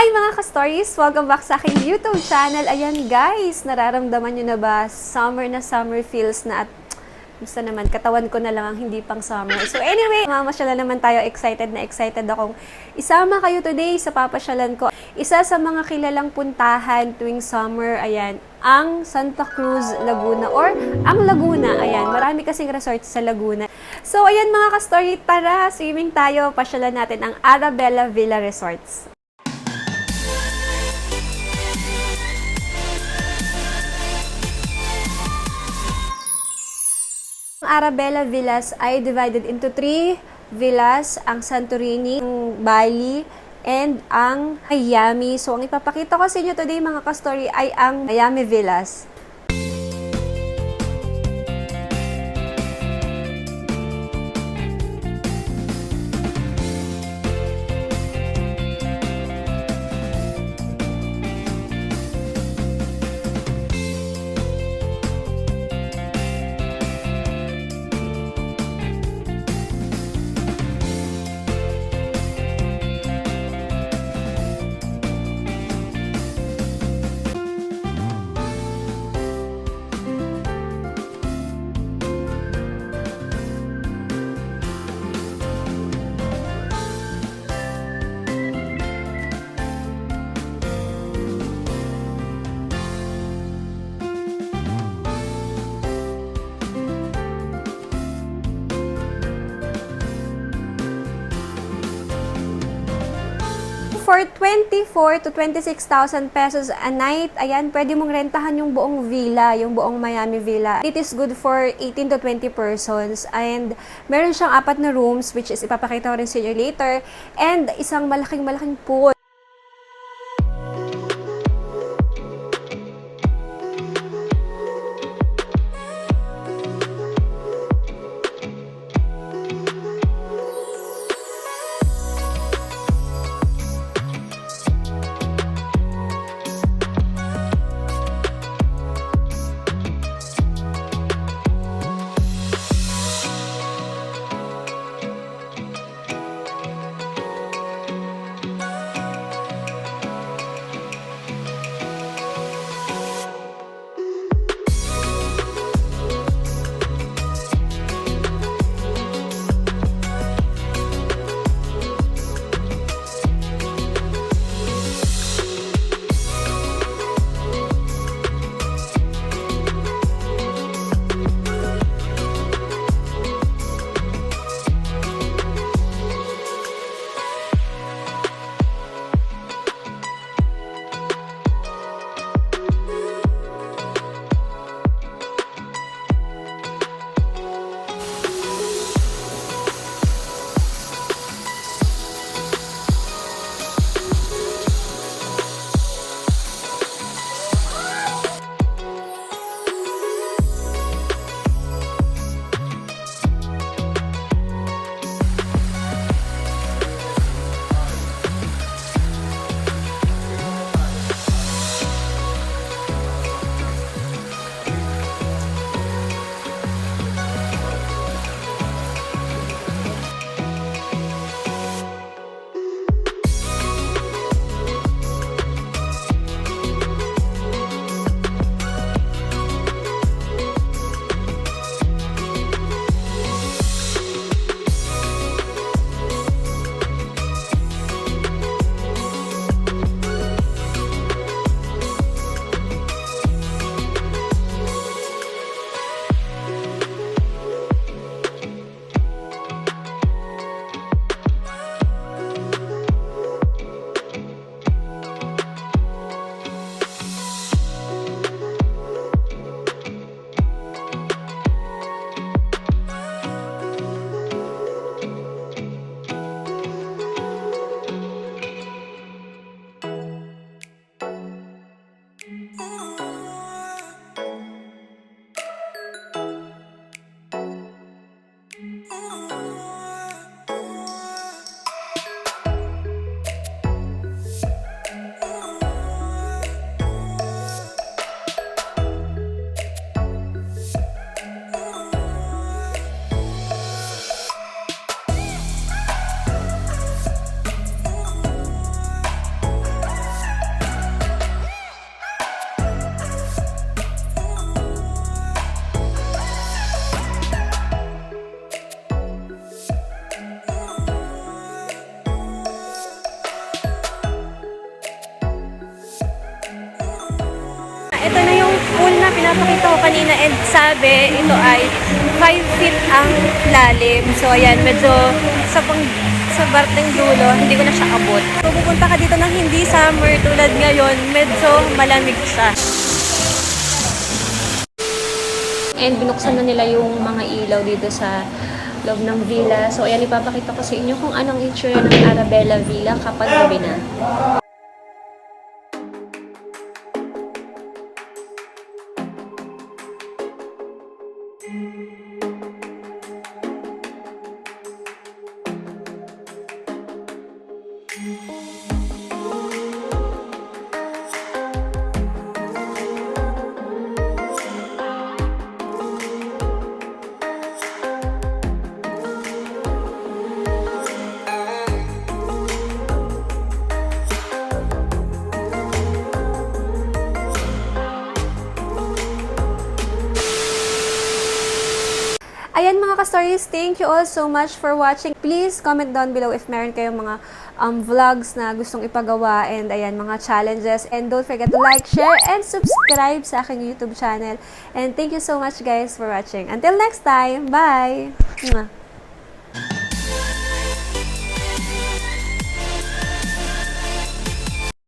Hi mga ka-stories! Welcome back sa aking YouTube channel. Ayan guys, nararamdaman nyo na ba summer na summer feels na at gusto naman, katawan ko na lang ang hindi pang summer. So anyway, mamasyala naman tayo. Excited na excited akong isama kayo today sa papasyalan ko. Isa sa mga kilalang puntahan tuwing summer, ayan, ang Santa Cruz, Laguna or ang Laguna. Ayan, marami kasing resorts sa Laguna. So ayan mga ka-story, tara, swimming tayo. Pasyalan natin ang Arabella Villa Resorts. Ang Arabella Villas ay divided into 3 villas, ang Santorini, ang Bali, and ang Miami. So, ang ipapakita ko sa inyo today mga ka-story ay ang Miami Villas. For 24 to 26,000 pesos a night, ayan, pwede mong rentahan yung buong villa, yung buong Miami Villa. It is good for 18 to 20 persons. And meron siyang 4 na rooms, which is ipapakita ko rin sa inyo later. And isang malaking pool. pinapakita ko kanina and sabi, ito ay 5 feet ang lalim. So, ayan, medyo sa barteng dulo, hindi ko na siya abot. So, pupunta ka dito ng hindi summer tulad ngayon, medyo malamig siya. And binuksan na nila yung mga ilaw dito sa loob ng villa. So, ayan, ipapakita ko sa inyo kung anong itsura ng Arabella Villa kapag gabi na. Ayan mga ka-stories, thank you all so much for watching. Please comment down below if meron kayong mga vlogs na gustong ipagawa and ayan, mga challenges. And don't forget to like, share, and subscribe sa aking YouTube channel. And thank you so much guys for watching. Until next time, bye! Mwah.